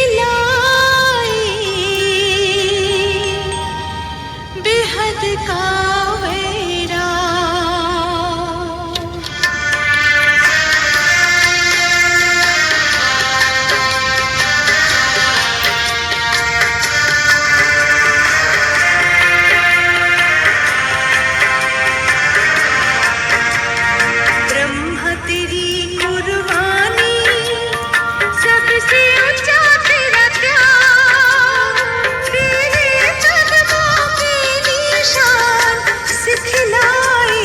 सिखलाई बेहद का वेरा। ब्रह्म तेरी कुर्बानी, सबसे ऊंचा तेरा त्याग, तेरे कदमों की निशान सिखलाई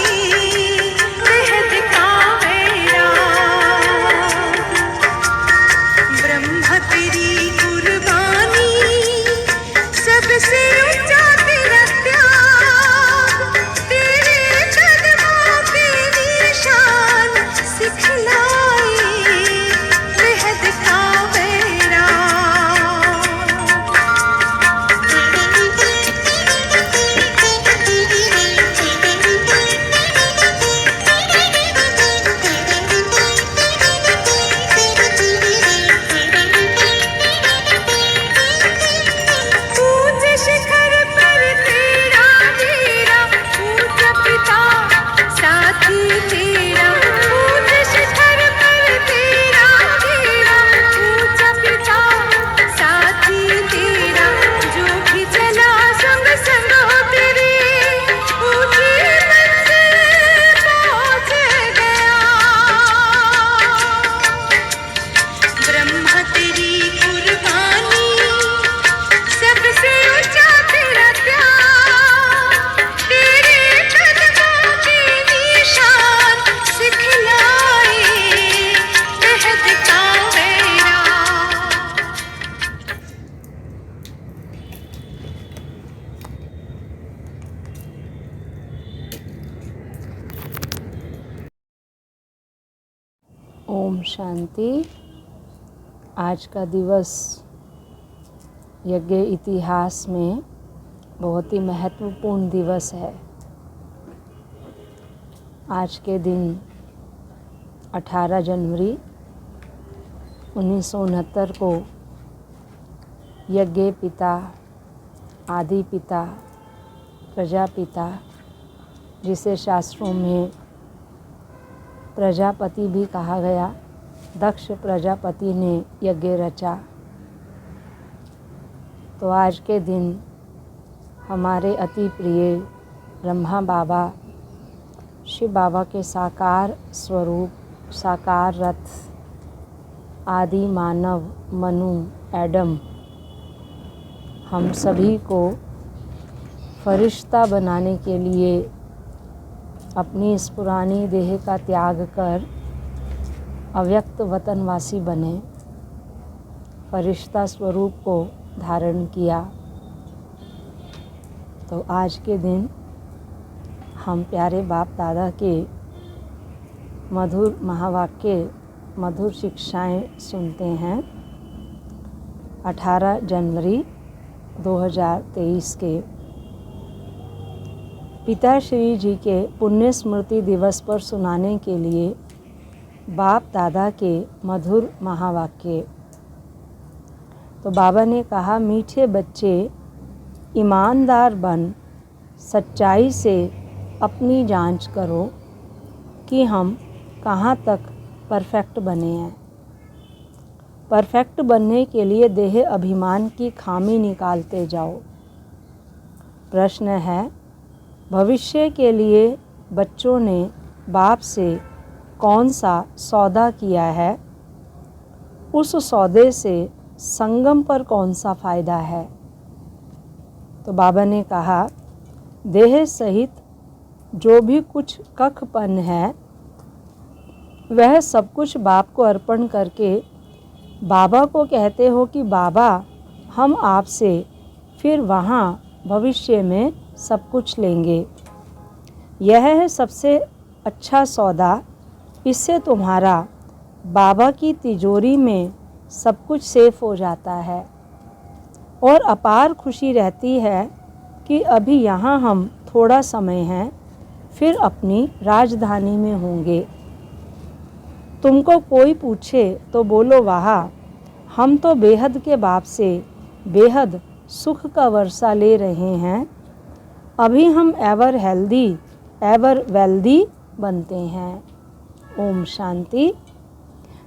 बेहद का वेरा। ब्रह्म तेरी कुर्बानी, सबसे ऊंचा तेरा त्याग, तेरे कदमों की निशान सिखलाई बेहद का वेरा। ऊंचे शिखर पर तेरा डेरा, ऊंचा पिता साथी तेरा। ऊंचे शिखर पर तेरा डेरा, ऊंचा पिता साथी तेरा। जो भी चला संग संग हो तेरे, ऊंची मंजिल पहुंच गया। ब्रह्म तेरी कुर्बानी, सबसे ऊंचा तेरा त्याग, तेरे कदमों की निशान सिखलाई बेहद का वेरा। ओम शांति। आज का दिवस यज्ञ इतिहास में बहुत ही महत्वपूर्ण दिवस है। आज के दिन 18 जनवरी 1969 को यज्ञ पिता, आदि पिता, प्रजापिता, जिसे शास्त्रों में प्रजापति भी कहा गया, दक्ष प्रजापति ने यज्ञ रचा। तो आज के दिन हमारे अति प्रिय ब्रह्मा बाबा, शिव बाबा के साकार स्वरूप, साकार रथ, आदि मानव मनु एडम, हम सभी को फरिश्ता बनाने के लिए अपनी इस पुरानी देह का त्याग कर अव्यक्त वतनवासी बने, फरिश्ता स्वरूप को धारण किया। तो आज के दिन हम प्यारे बाप दादा के मधुर महावाक्य, मधुर शिक्षाएं सुनते हैं। 18 जनवरी 2023 के पिताश्री जी के पुण्य स्मृति दिवस पर सुनाने के लिए बाप दादा के मधुर महावाक्य। तो बाबा ने कहा, मीठे बच्चे ईमानदार बन सच्चाई से अपनी जांच करो कि हम कहाँ तक परफेक्ट बने हैं। परफेक्ट बनने के लिए देह अभिमान की खामी निकालते जाओ। प्रश्न है, भविष्य के लिए बच्चों ने बाप से कौन सा सौदा किया है? उस सौदे से संगम पर कौन सा फ़ायदा है? तो बाबा ने कहा, देह सहित जो भी कुछ कखपन है वह सब कुछ बाप को अर्पण करके बाबा को कहते हो कि बाबा हम आपसे फिर वहाँ भविष्य में सब कुछ लेंगे। यह है सबसे अच्छा सौदा। इससे तुम्हारा बाबा की तिजोरी में सब कुछ सेफ हो जाता है और अपार खुशी रहती है कि अभी यहाँ हम थोड़ा समय हैं, फिर अपनी राजधानी में होंगे। तुमको कोई पूछे तो बोलो, वहाँ हम तो बेहद के बाप से बेहद सुख का वर्षा ले रहे हैं। अभी हम एवर हेल्दी एवर वेल्दी बनते हैं। ओम शांति।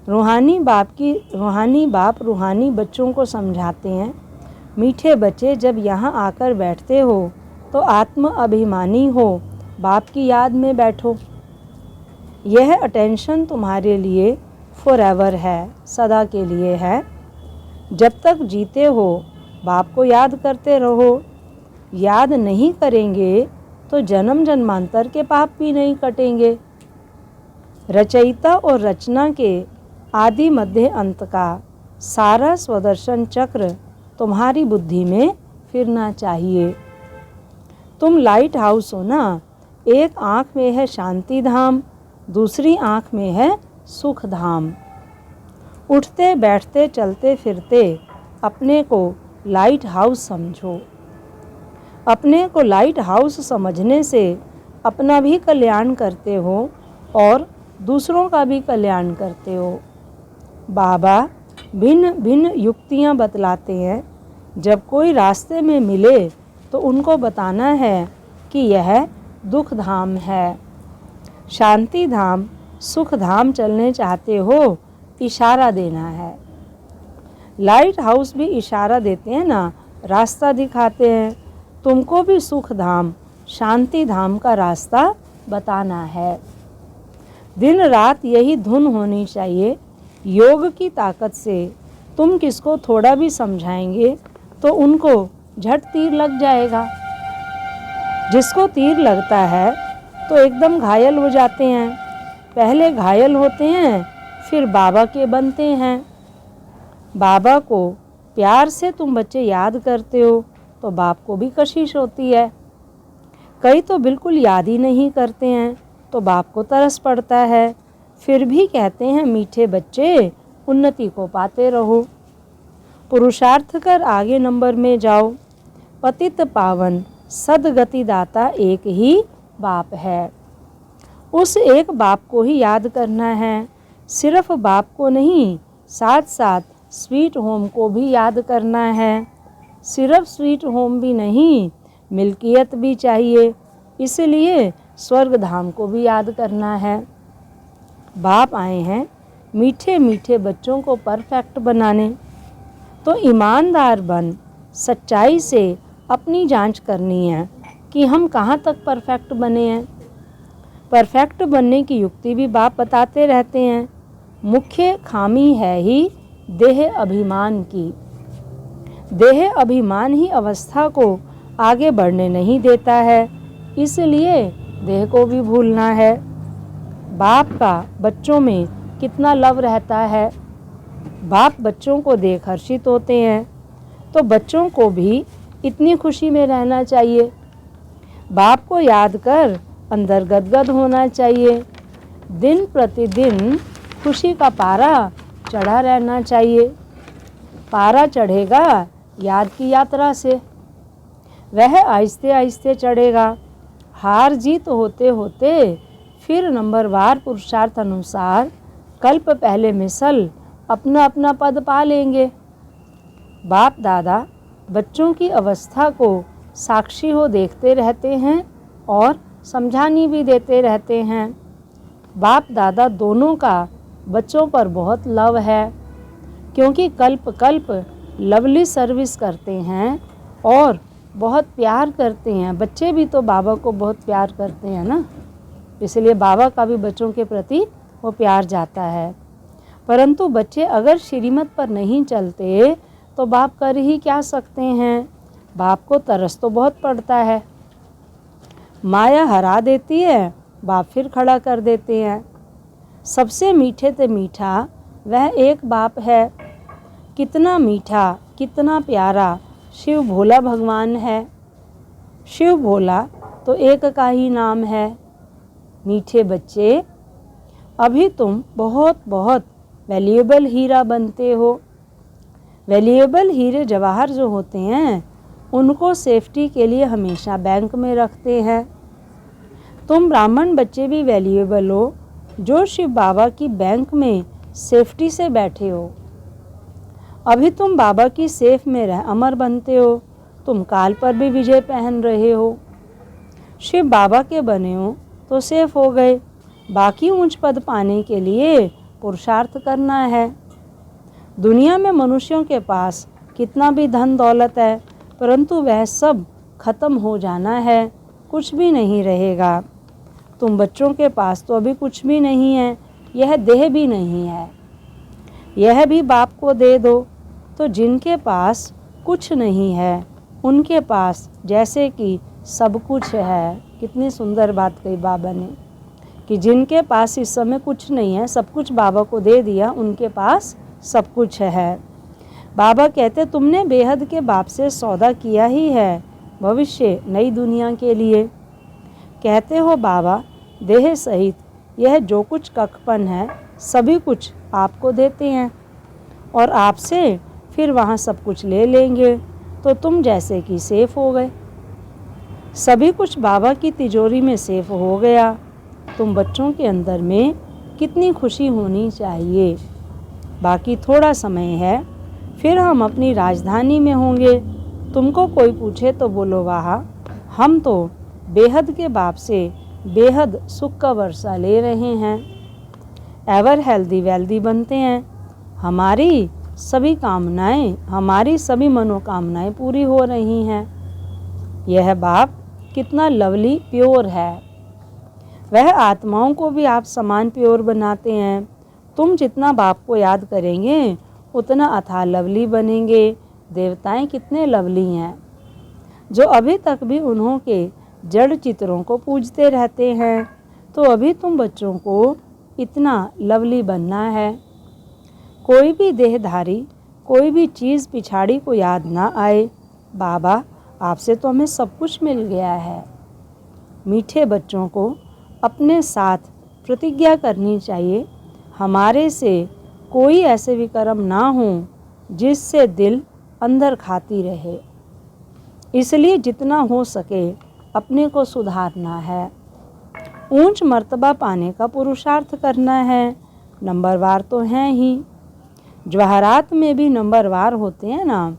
रूहानी बाप रूहानी बच्चों को समझाते हैं, मीठे बच्चे जब यहाँ आकर बैठते हो तो आत्म अभिमानी हो, बाप की याद में बैठो। यह अटेंशन तुम्हारे लिए फॉरएवर है, सदा के लिए है। जब तक जीते हो बाप को याद करते रहो। याद नहीं करेंगे तो जन्म जन्मांतर के पाप भी नहीं कटेंगे। रचयिता और रचना के आदि मध्य अंत का सारा स्वदर्शन चक्र तुम्हारी बुद्धि में फिरना चाहिए। तुम लाइट हाउस हो ना, एक आँख में है शांति धाम, दूसरी आँख में है सुख धाम। उठते बैठते चलते फिरते अपने को लाइट हाउस समझो। अपने को लाइट हाउस समझने से अपना भी कल्याण करते हो और दूसरों का भी कल्याण करते हो। बाबा भिन्न भिन्न युक्तियाँ बतलाते हैं। जब कोई रास्ते में मिले तो उनको बताना है कि यह दुख धाम है। शांति धाम सुख धाम चलने चाहते हो, इशारा देना है। लाइट हाउस भी इशारा देते हैं ना, रास्ता दिखाते हैं। तुमको भी सुख धाम शांति धाम का रास्ता बताना है। दिन रात यही धुन होनी चाहिए। योग की ताकत से तुम किसको थोड़ा भी समझाएंगे तो उनको झट तीर लग जाएगा। जिसको तीर लगता है तो एकदम घायल हो जाते हैं। पहले घायल होते हैं फिर बाबा के बनते हैं। बाबा को प्यार से तुम बच्चे याद करते हो तो बाप को भी कशिश होती है। कई तो बिल्कुल याद ही नहीं करते हैं तो बाप को तरस पड़ता है। फिर भी कहते हैं मीठे बच्चे उन्नति को पाते रहो, पुरुषार्थ कर आगे नंबर में जाओ। पतित पावन सदगति दाता एक ही बाप है। उस एक बाप को ही याद करना है। सिर्फ बाप को नहीं, साथ साथ स्वीट होम को भी याद करना है। सिर्फ स्वीट होम भी नहीं, मिल्कियत भी चाहिए। इसलिए स्वर्ग धाम को भी याद करना है। बाप आए हैं मीठे मीठे बच्चों को परफेक्ट बनाने। तो ईमानदार बन सच्चाई से अपनी जांच करनी है कि हम कहाँ तक परफेक्ट बने हैं। परफेक्ट बनने की युक्ति भी बाप बताते रहते हैं। मुख्य खामी है ही देह अभिमान की। देह अभिमान ही अवस्था को आगे बढ़ने नहीं देता है, इसलिए देह को भी भूलना है। बाप का बच्चों में कितना लव रहता है। बाप बच्चों को देख हर्षित होते हैं तो बच्चों को भी इतनी खुशी में रहना चाहिए। बाप को याद कर अंदर गदगद होना चाहिए। दिन प्रतिदिन खुशी का पारा चढ़ा रहना चाहिए। पारा चढ़ेगा याद की यात्रा से, वह आहिस्ते आहिस्ते चढ़ेगा। हार जीत होते होते फिर नंबरवार पुरुषार्थ अनुसार कल्प पहले मिसल अपना अपना पद पा लेंगे। बाप दादा बच्चों की अवस्था को साक्षी हो देखते रहते हैं और समझानी भी देते रहते हैं। बाप दादा दोनों का बच्चों पर बहुत लव है, क्योंकि कल्प कल्प लवली सर्विस करते हैं और बहुत प्यार करते हैं। बच्चे भी तो बाबा को बहुत प्यार करते हैं ना, इसलिए बाबा का भी बच्चों के प्रति वो प्यार जाता है। परंतु बच्चे अगर श्रीमत पर नहीं चलते तो बाप कर ही क्या सकते हैं। बाप को तरस तो बहुत पड़ता है। माया हरा देती है, बाप फिर खड़ा कर देते हैं। सबसे मीठे से मीठा वह एक बाप है। कितना मीठा कितना प्यारा शिव भोला भगवान है। शिव भोला तो एक का ही नाम है। मीठे बच्चे, अभी तुम बहुत बहुत वैल्यूएबल हीरा बनते हो। वैल्यूएबल हीरे जवाहर जो होते हैं उनको सेफ्टी के लिए हमेशा बैंक में रखते हैं। तुम ब्राह्मण बच्चे भी वैल्यूएबल हो जो शिव बाबा की बैंक में सेफ्टी से बैठे हो। अभी तुम बाबा की सेफ में रह अमर बनते हो, तुम काल पर भी विजय पहन रहे हो। शिव बाबा के बने हो तो सेफ हो गए, बाकी ऊंच पद पाने के लिए पुरुषार्थ करना है। दुनिया में मनुष्यों के पास कितना भी धन दौलत है, परंतु वह सब खत्म हो जाना है, कुछ भी नहीं रहेगा। तुम बच्चों के पास तो अभी कुछ भी नहीं है, यह देह भी नहीं है, यह भी बाप को दे दो। तो जिनके पास कुछ नहीं है उनके पास जैसे कि सब कुछ है। कितनी सुंदर बात कही बाबा ने कि जिनके पास इस समय कुछ नहीं है, सब कुछ बाबा को दे दिया, उनके पास सब कुछ है। बाबा कहते तुमने बेहद के बाप से सौदा किया ही है, भविष्य नई दुनिया के लिए। कहते हो बाबा देह सहित यह जो कुछ कखपन है सभी कुछ आपको देते हैं और आपसे फिर वहाँ सब कुछ ले लेंगे, तो तुम जैसे कि सेफ हो गए। सभी कुछ बाबा की तिजोरी में सेफ हो गया। तुम बच्चों के अंदर में कितनी खुशी होनी चाहिए। बाकी थोड़ा समय है, फिर हम अपनी राजधानी में होंगे। तुमको कोई पूछे तो बोलो वाह, हम तो बेहद के बाप से बेहद सुख का वर्षा ले रहे हैं, एवर हेल्दी वेल्दी बनते हैं, हमारी सभी कामनाएं, हमारी सभी मनोकामनाएं पूरी हो रही हैं। यह बाप कितना लवली प्योर है, वह आत्माओं को भी आप समान प्योर बनाते हैं। तुम जितना बाप को याद करेंगे उतना अथाह लवली बनेंगे। देवताएं कितने लवली हैं, जो अभी तक भी उन्हों के जड़ चित्रों को पूजते रहते हैं। तो अभी तुम बच्चों को इतना लवली बनना है। कोई भी देहधारी, कोई भी चीज़ पिछाड़ी को याद ना आए। बाबा आपसे तो हमें सब कुछ मिल गया है। मीठे बच्चों को अपने साथ प्रतिज्ञा करनी चाहिए, हमारे से कोई ऐसे विकर्म ना हो जिससे दिल अंदर खाती रहे। इसलिए जितना हो सके अपने को सुधारना है, ऊंच मर्तबा पाने का पुरुषार्थ करना है। नंबरवार तो हैं ही, जवाहरात में भी नंबरवार होते हैं ना,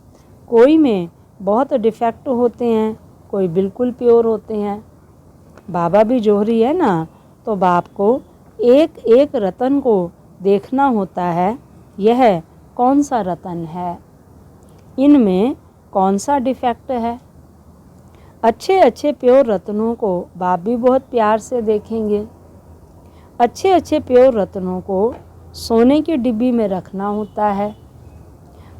कोई में बहुत डिफेक्ट होते हैं, कोई बिल्कुल प्योर होते हैं। बाबा भी जोहरी है ना, तो बाप को एक एक रतन को देखना होता है, यह कौन सा रतन है, इनमें कौन सा डिफेक्ट है। अच्छे अच्छे प्योर रत्नों को बाप भी बहुत प्यार से देखेंगे। अच्छे अच्छे प्योर रत्नों को सोने की डिब्बी में रखना होता है।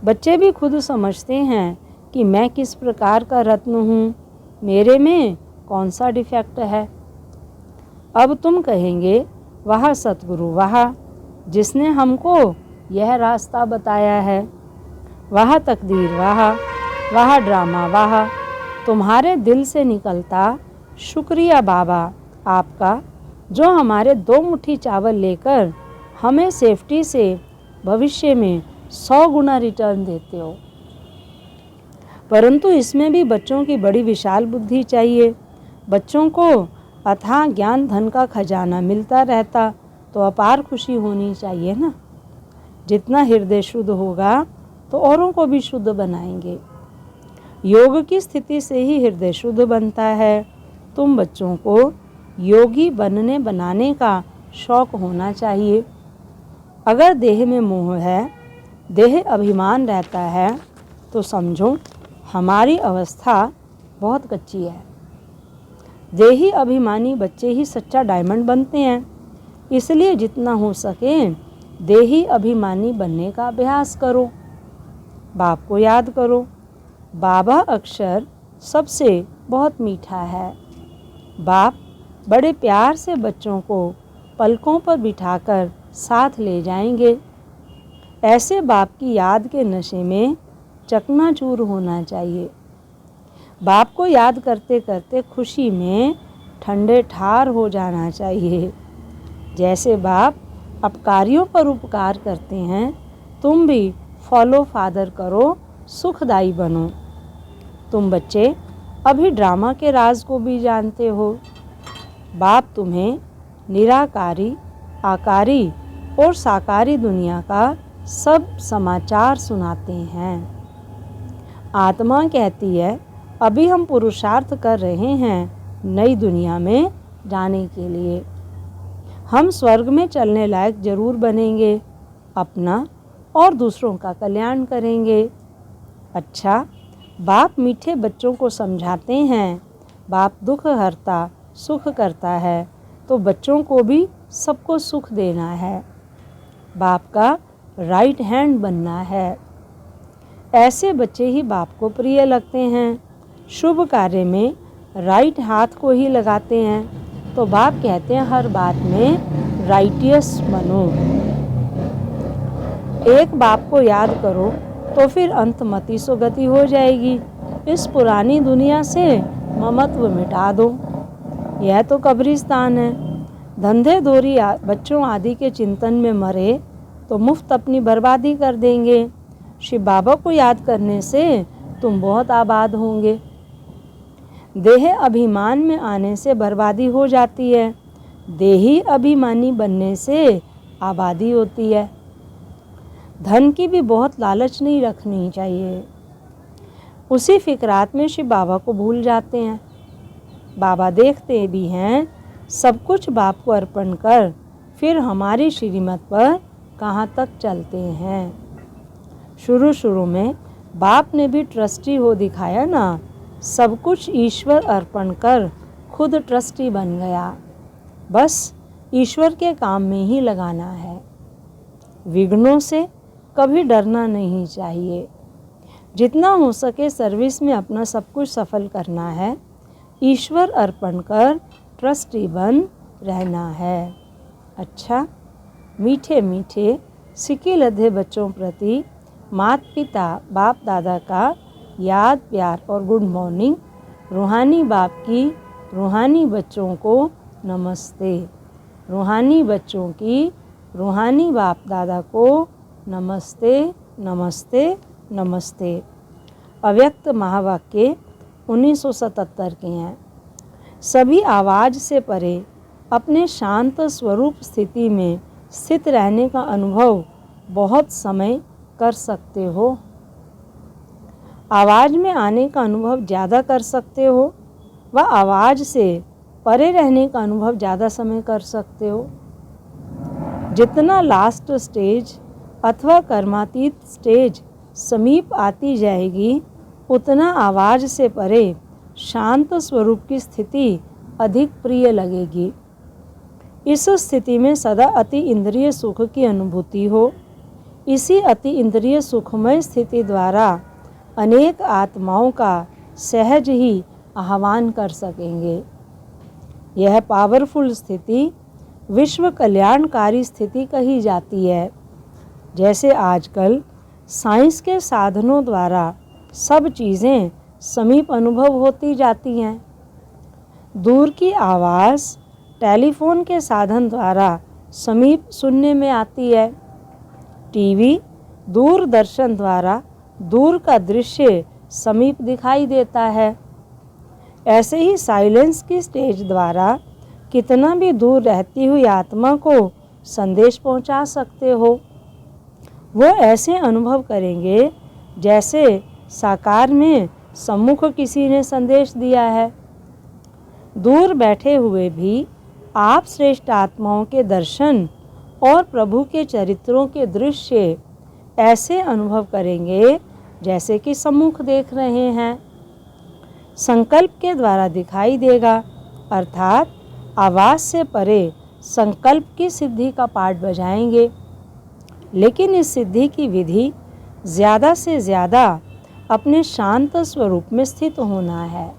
बच्चे भी खुद समझते हैं कि मैं किस प्रकार का रत्न हूँ, मेरे में कौन सा डिफेक्ट है। अब तुम कहेंगे वाह सतगुरु वाह, जिसने हमको यह रास्ता बताया है। वाह तकदीर वाह, वाह ड्रामा वाह, तुम्हारे दिल से निकलता शुक्रिया बाबा आपका, जो हमारे 2 मुट्ठी चावल लेकर हमें सेफ्टी से भविष्य में 100 गुना रिटर्न देते हो। परंतु इसमें भी बच्चों की बड़ी विशाल बुद्धि चाहिए। बच्चों को अथाह ज्ञान धन का खजाना मिलता रहता तो अपार खुशी होनी चाहिए ना। जितना हृदय शुद्ध होगा तो औरों को भी शुद्ध बनाएंगे। योग की स्थिति से ही हृदय शुद्ध बनता है। तुम बच्चों को योगी बनने बनाने का शौक होना चाहिए। अगर देह में मोह है, देह अभिमान रहता है, तो समझो हमारी अवस्था बहुत कच्ची है। देही अभिमानी बच्चे ही सच्चा डायमंड बनते हैं। इसलिए जितना हो सके देही अभिमानी बनने का अभ्यास करो, बाप को याद करो। बाबा अक्षर सबसे बहुत मीठा है। बाप बड़े प्यार से बच्चों को पलकों पर बिठाकर साथ ले जाएंगे। ऐसे बाप की याद के नशे में चकनाचूर होना चाहिए। बाप को याद करते करते खुशी में ठंडे ठार हो जाना चाहिए। जैसे बाप अपकारियों पर उपकार करते हैं, तुम भी फॉलो फादर करो, सुखदाई बनो। तुम बच्चे अभी ड्रामा के राज को भी जानते हो। बाप तुम्हें निराकारी, आकारी और साकारी दुनिया का सब समाचार सुनाते हैं। आत्मा कहती है, अभी हम पुरुषार्थ कर रहे हैं नई दुनिया में जाने के लिए। हम स्वर्ग में चलने लायक जरूर बनेंगे, अपना और दूसरों का कल्याण करेंगे। अच्छा, बाप मीठे बच्चों को समझाते हैं, बाप दुख हरता सुख करता है, तो बच्चों को भी सबको सुख देना है। बाप का राइट हैंड बनना है। ऐसे बच्चे ही बाप को प्रिय लगते हैं। शुभ कार्य में राइट हाथ को ही लगाते हैं, तो बाप कहते हैं हर बात में राइटियस बनो। एक बाप को याद करो तो फिर अंतमति सुगति हो जाएगी। इस पुरानी दुनिया से ममत्व मिटा दो। यह तो कब्रिस्तान है। धंधे धोरी बच्चों आदि के चिंतन में मरे तो मुफ्त अपनी बर्बादी कर देंगे। शिव बाबा को याद करने से तुम बहुत आबाद होंगे। देह अभिमान में आने से बर्बादी हो जाती है, देही अभिमानी बनने से आबादी होती है। धन की भी बहुत लालच नहीं रखनी चाहिए। उसी फिक्रात में शिव बाबा को भूल जाते हैं। बाबा देखते भी हैं, सब कुछ बाप को अर्पण कर फिर हमारी श्रीमत पर कहाँ तक चलते हैं। शुरू शुरू में बाप ने भी ट्रस्टी हो दिखाया ना, सब कुछ ईश्वर अर्पण कर खुद ट्रस्टी बन गया। बस ईश्वर के काम में ही लगाना है। विघ्नों से कभी डरना नहीं चाहिए। जितना हो सके सर्विस में अपना सब कुछ सफल करना है। ईश्वर अर्पण कर ट्रस्टी बन रहना है। अच्छा, मीठे मीठे सिके लधे बच्चों प्रति माता पिता बाप दादा का याद प्यार और गुड मॉर्निंग। रूहानी बाप की रूहानी बच्चों को नमस्ते। रूहानी बच्चों की रूहानी बाप दादा को नमस्ते नमस्ते नमस्ते। अव्यक्त महावाक्य 1977 के हैं। सभी आवाज़ से परे अपने शांत स्वरूप स्थिति में स्थित रहने का अनुभव बहुत समय कर सकते हो। आवाज़ में आने का अनुभव ज़्यादा कर सकते हो व आवाज़ से परे रहने का अनुभव ज़्यादा समय कर सकते हो। जितना लास्ट स्टेज अथवा कर्मातीत स्टेज समीप आती जाएगी, उतना आवाज़ से परे शांत स्वरूप की स्थिति अधिक प्रिय लगेगी। इस स्थिति में सदा अति इंद्रिय सुख की अनुभूति हो। इसी अति इंद्रिय सुखमय स्थिति द्वारा अनेक आत्माओं का सहज ही आह्वान कर सकेंगे। यह पावरफुल स्थिति विश्व कल्याणकारी स्थिति कही जाती है। जैसे आजकल साइंस के साधनों द्वारा सब चीज़ें समीप अनुभव होती जाती हैं। दूर की आवाज़ टेलीफोन के साधन द्वारा समीप सुनने में आती है। टीवी दूरदर्शन द्वारा दूर का दृश्य समीप दिखाई देता है। ऐसे ही साइलेंस की स्टेज द्वारा कितना भी दूर रहती हुई आत्मा को संदेश पहुंचा सकते हो। वो ऐसे अनुभव करेंगे जैसे साकार में सम्मुख किसी ने संदेश दिया है। दूर बैठे हुए भी आप श्रेष्ठ आत्माओं के दर्शन और प्रभु के चरित्रों के दृश्य ऐसे अनुभव करेंगे जैसे कि सम्मुख देख रहे हैं। संकल्प के द्वारा दिखाई देगा, अर्थात आवाज़ से परे संकल्प की सिद्धि का पाठ बजाएंगे। लेकिन इस सिद्धि की विधि ज़्यादा से ज़्यादा अपने शांत स्वरूप में स्थित होना है।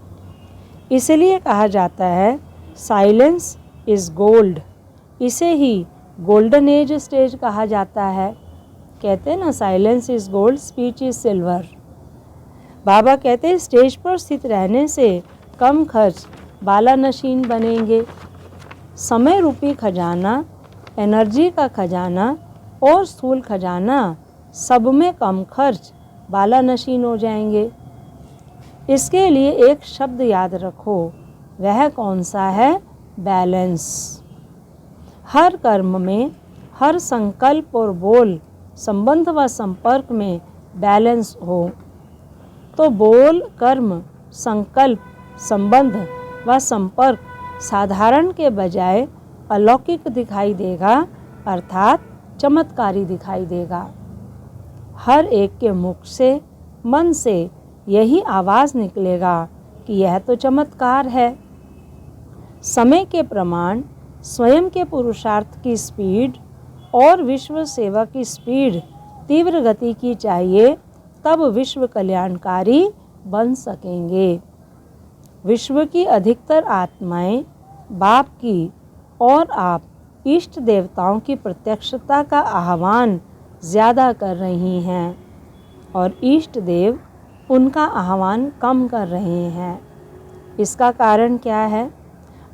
इसलिए कहा जाता है साइलेंस इज़ गोल्ड। इसे ही गोल्डन एज स्टेज कहा जाता है। कहते हैं ना, silence is gold, speech is silver. बाबा कहते हैं स्टेज पर स्थित रहने से कम खर्च बाला नशीन बनेंगे। समय रूपी खजाना, एनर्जी का खजाना और स्थूल खजाना सब में कम खर्च बाला नशीन हो जाएंगे। इसके लिए एक शब्द याद रखो, वह कौन सा है? बैलेंस। हर कर्म में, हर संकल्प और बोल संबंध व संपर्क में बैलेंस हो, तो बोल, कर्म, संकल्प, संबंध व संपर्क साधारण के बजाय अलौकिक दिखाई देगा, अर्थात चमत्कारी दिखाई देगा। हर एक के मुख से, मन से यही आवाज़ निकलेगा कि यह तो चमत्कार है। समय के प्रमाण, स्वयं के पुरुषार्थ की स्पीड और विश्व सेवा की स्पीड तीव्र गति की चाहिए, तब विश्व कल्याणकारी बन सकेंगे। विश्व की अधिकतर आत्माएं बाप की और आप इष्ट देवताओं की प्रत्यक्षता का आह्वान ज़्यादा कर रही हैं और इष्ट देव उनका आह्वान कम कर रहे हैं। इसका कारण क्या है?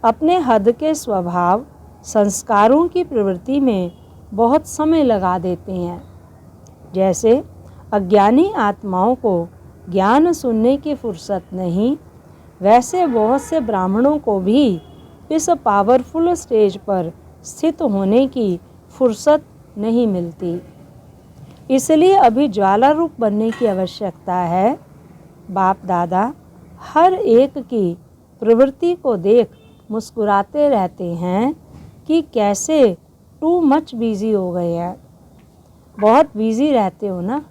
अपने हद के स्वभाव, संस्कारों की प्रवृत्ति में बहुत समय लगा देते हैं। जैसे अज्ञानी आत्माओं को ज्ञान सुनने की फुर्सत नहीं, वैसे बहुत से ब्राह्मणों को भी इस पावरफुल स्टेज पर स्थित होने की फुर्सत नहीं मिलती। इसलिए अभी ज्वाला रूप बनने की आवश्यकता है। बाप दादा हर एक की प्रवृत्ति को देख मुस्कुराते रहते हैं कि कैसे टू मच बिजी हो गए हैं। बहुत बिजी रहते हो ना।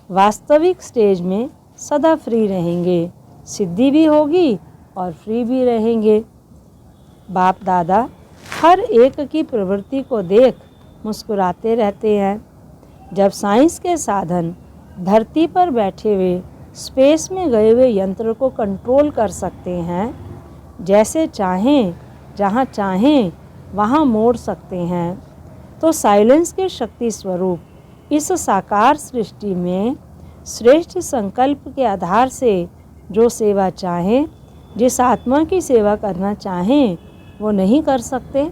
वास्तविक स्टेज में सदा फ्री रहेंगे, सिद्धि भी होगी और फ्री भी रहेंगे। बाप दादा हर एक की प्रवृत्ति को देख मुस्कुराते रहते हैं। जब साइंस के साधन धरती पर बैठे हुए स्पेस में गए हुए यंत्र को कंट्रोल कर सकते हैं, जैसे चाहें, जहाँ चाहें वहाँ मोड़ सकते हैं, तो साइलेंस के शक्ति स्वरूप इस साकार सृष्टि में श्रेष्ठ संकल्प के आधार से जो सेवा चाहें, जिस आत्मा की सेवा करना चाहें, वो नहीं कर सकते।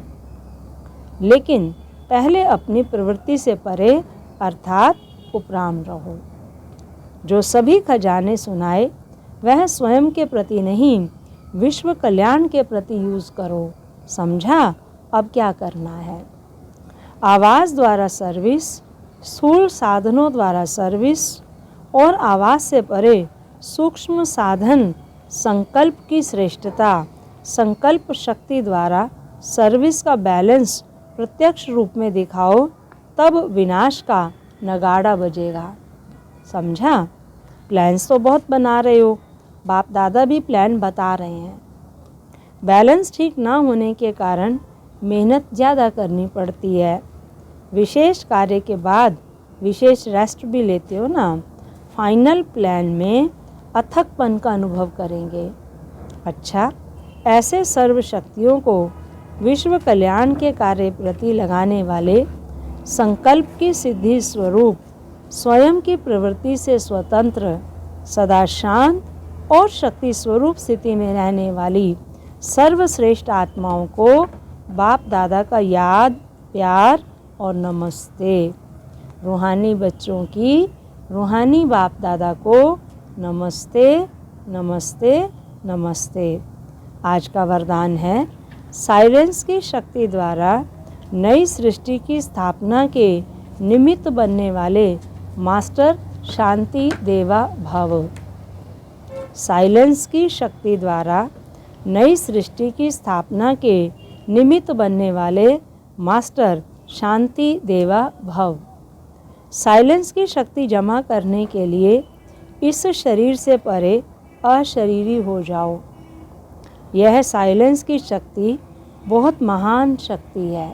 लेकिन पहले अपनी प्रवृत्ति से परे अर्थात उपराम रहो। जो सभी खजाने सुनाए वह स्वयं के प्रति नहीं, विश्व कल्याण के प्रति यूज़ करो। समझा? अब क्या करना है? आवाज़ द्वारा सर्विस, स्थूल साधनों द्वारा सर्विस और आवाज़ से परे सूक्ष्म साधन संकल्प की श्रेष्ठता, संकल्प शक्ति द्वारा सर्विस का बैलेंस प्रत्यक्ष रूप में दिखाओ, तब विनाश का नगाड़ा बजेगा। समझा? प्लान्स तो बहुत बना रहे हो, बाप दादा भी प्लान बता रहे हैं। बैलेंस ठीक ना होने के कारण मेहनत ज़्यादा करनी पड़ती है। विशेष कार्य के बाद विशेष रेस्ट भी लेते हो ना। फाइनल प्लान में अथकपन का अनुभव करेंगे। अच्छा, ऐसे सर्व शक्तियों को विश्व कल्याण के कार्य प्रति लगाने वाले संकल्प की सिद्धि स्वरूप स्वयं की प्रवृत्ति से स्वतंत्र, सदा शांत और शक्ति स्वरूप स्थिति में रहने वाली सर्वश्रेष्ठ आत्माओं को बाप दादा का याद, प्यार और नमस्ते। रूहानी बच्चों की रूहानी बाप दादा को नमस्ते, नमस्ते, नमस्ते। आज का वरदान है, साइलेंस की शक्ति द्वारा नई सृष्टि की स्थापना के निमित्त बनने वाले मास्टर शांति देवा भव। साइलेंस की शक्ति द्वारा नई सृष्टि की स्थापना के निमित्त बनने वाले मास्टर शांति देवा भव। साइलेंस की शक्ति जमा करने के लिए इस शरीर से परे अशरीरी हो जाओ। यह साइलेंस की शक्ति बहुत महान शक्ति है।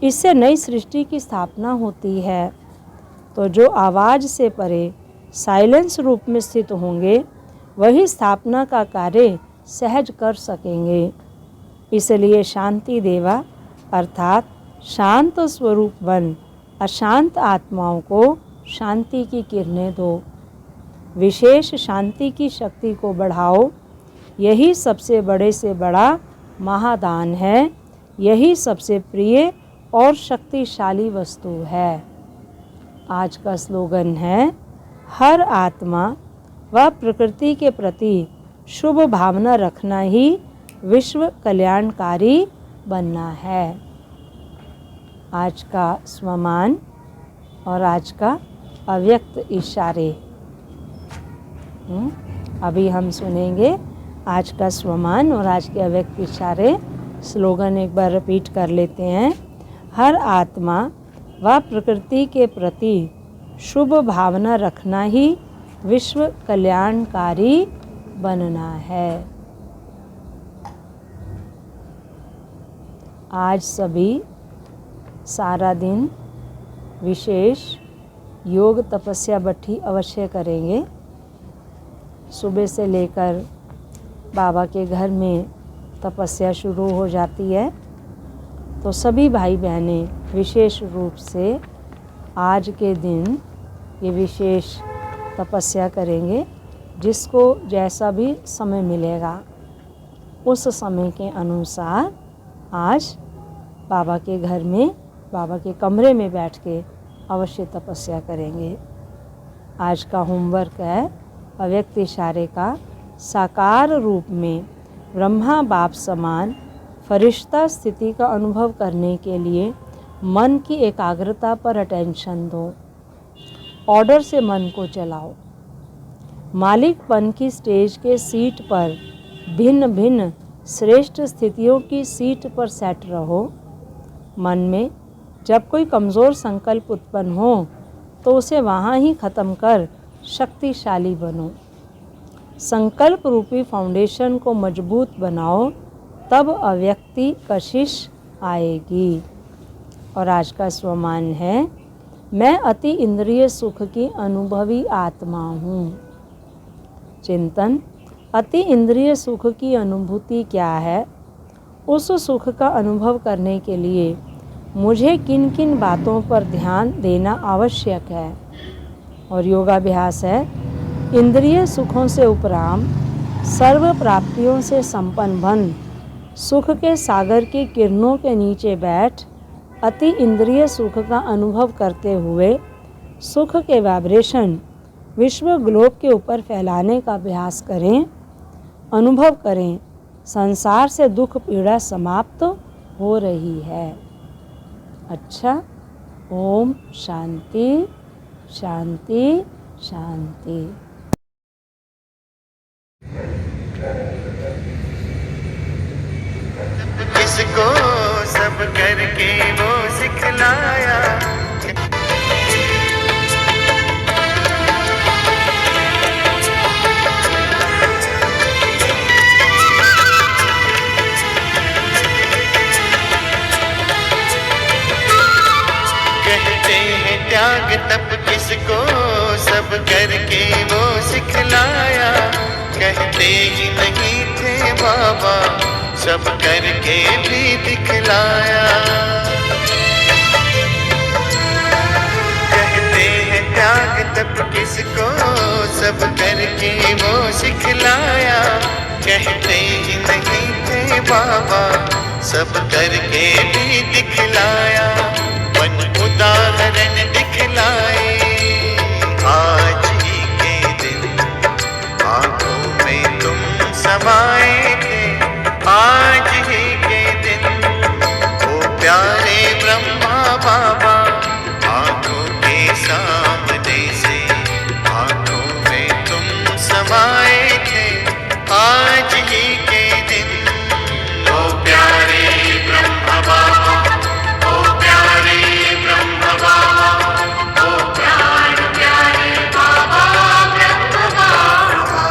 इससे नई सृष्टि की स्थापना होती है। तो जो आवाज़ से परे साइलेंस रूप में स्थित होंगे, वही स्थापना का कार्य सहज कर सकेंगे। इसलिए शांति देवा अर्थात शांत स्वरूप बन अशांत आत्माओं को शांति की किरणें दो। विशेष शांति की शक्ति को बढ़ाओ। यही सबसे बड़े से बड़ा महादान है। यही सबसे प्रिय और शक्तिशाली वस्तु है। आज का स्लोगन है, हर आत्मा व प्रकृति के प्रति शुभ भावना रखना ही विश्व कल्याणकारी बनना है। आज का स्वमान, और आज का अव्यक्त इशारे। अभी हम सुनेंगे आज का स्वमान और आज के अव्यक्त इशारे। स्लोगन एक बार रिपीट कर लेते हैं। हर आत्मा व प्रकृति के प्रति शुभ भावना रखना ही विश्व कल्याणकारी बनना है। आज सभी सारा दिन विशेष योग तपस्या बैठी अवश्य करेंगे। सुबह से लेकर बाबा के घर में तपस्या शुरू हो जाती है, तो सभी भाई बहनें विशेष रूप से आज के दिन ये विशेष तपस्या करेंगे। जिसको जैसा भी समय मिलेगा उस समय के अनुसार आज बाबा के घर में, बाबा के कमरे में बैठ के अवश्य तपस्या करेंगे। आज का होमवर्क है अव्यक्त इशारे का साकार रूप में ब्रह्मा बाप समान फरिश्ता स्थिति का अनुभव करने के लिए मन की एकाग्रता पर अटेंशन दो। ऑर्डर से मन को चलाओ। मालिकपन की स्टेज के सीट पर भिन्न भिन्न श्रेष्ठ स्थितियों की सीट पर सेट रहो। मन में जब कोई कमज़ोर संकल्प उत्पन्न हो तो उसे वहाँ ही ख़त्म कर शक्तिशाली बनो। संकल्प रूपी फाउंडेशन को मजबूत बनाओ, तब अव्यक्ति कशिश आएगी। और आज का स्वमान है, मैं अति इंद्रिय सुख की अनुभवी आत्मा हूँ। चिंतन, अति इंद्रिय सुख की अनुभूति क्या है? उस सुख का अनुभव करने के लिए मुझे किन किन बातों पर ध्यान देना आवश्यक है? और योगाभ्यास है, इंद्रिय सुखों से उपराम सर्व प्राप्तियों से संपन्न बन सुख के सागर की किरणों के नीचे बैठ अति इंद्रिय सुख का अनुभव करते हुए सुख के वाइब्रेशन विश्व ग्लोब के ऊपर फैलाने का अभ्यास करें। अनुभव करें, संसार से दुख पीड़ा समाप्त हो रही है। अच्छा, ओम शांति शांति शांति। किसको सब करके वो सिखलाया, कहते हैं त्याग तप किसको सब करके वो सिखलाया। कहते ही नहीं थे बाबा सब करके भी दिखलाया। कहते हैं त्याग तप किसको सब करके वो सिखलाया। कहते ही नहीं थे बाबा सब करके भी दिखलाया। मन उदाहरण दिखलाए आज ही के दिन, आंखों में तुम समाए थे आज ही के दिन। वो प्यारे ब्रह्मा बाबा आंखों के सामने से, आंखों में तुम समाए थे आज ही के दिन। वो प्यारे ब्रह्मा बाबा, वो प्यारे ब्रह्मा बाबा, वो प्राण प्यारे बाबा ब्रह्मा बाबा।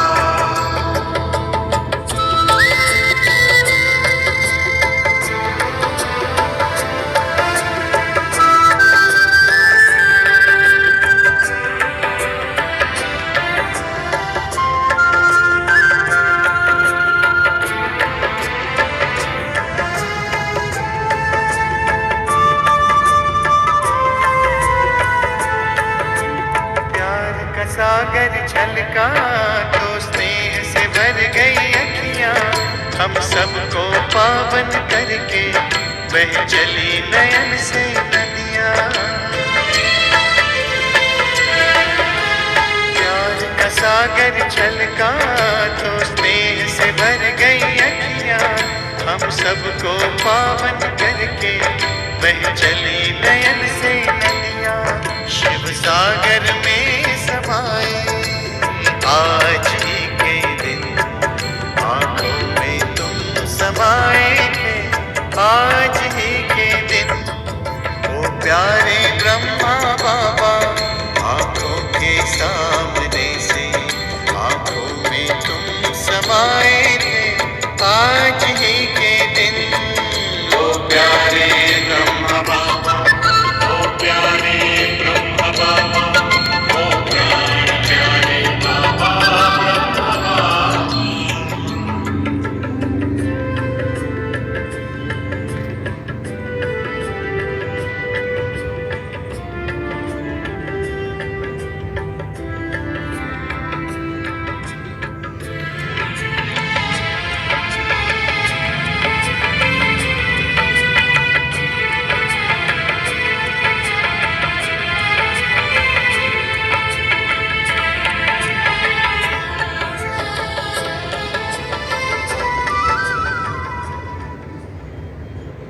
सागर छलका तो स्नेह से भर गई अखियां, हम सबको पावन करके बह चली नयन से नदियां। प्यार का सागर छलका तो स्नेह से भर गई अखियां, हम सबको पावन करके बह चली नयन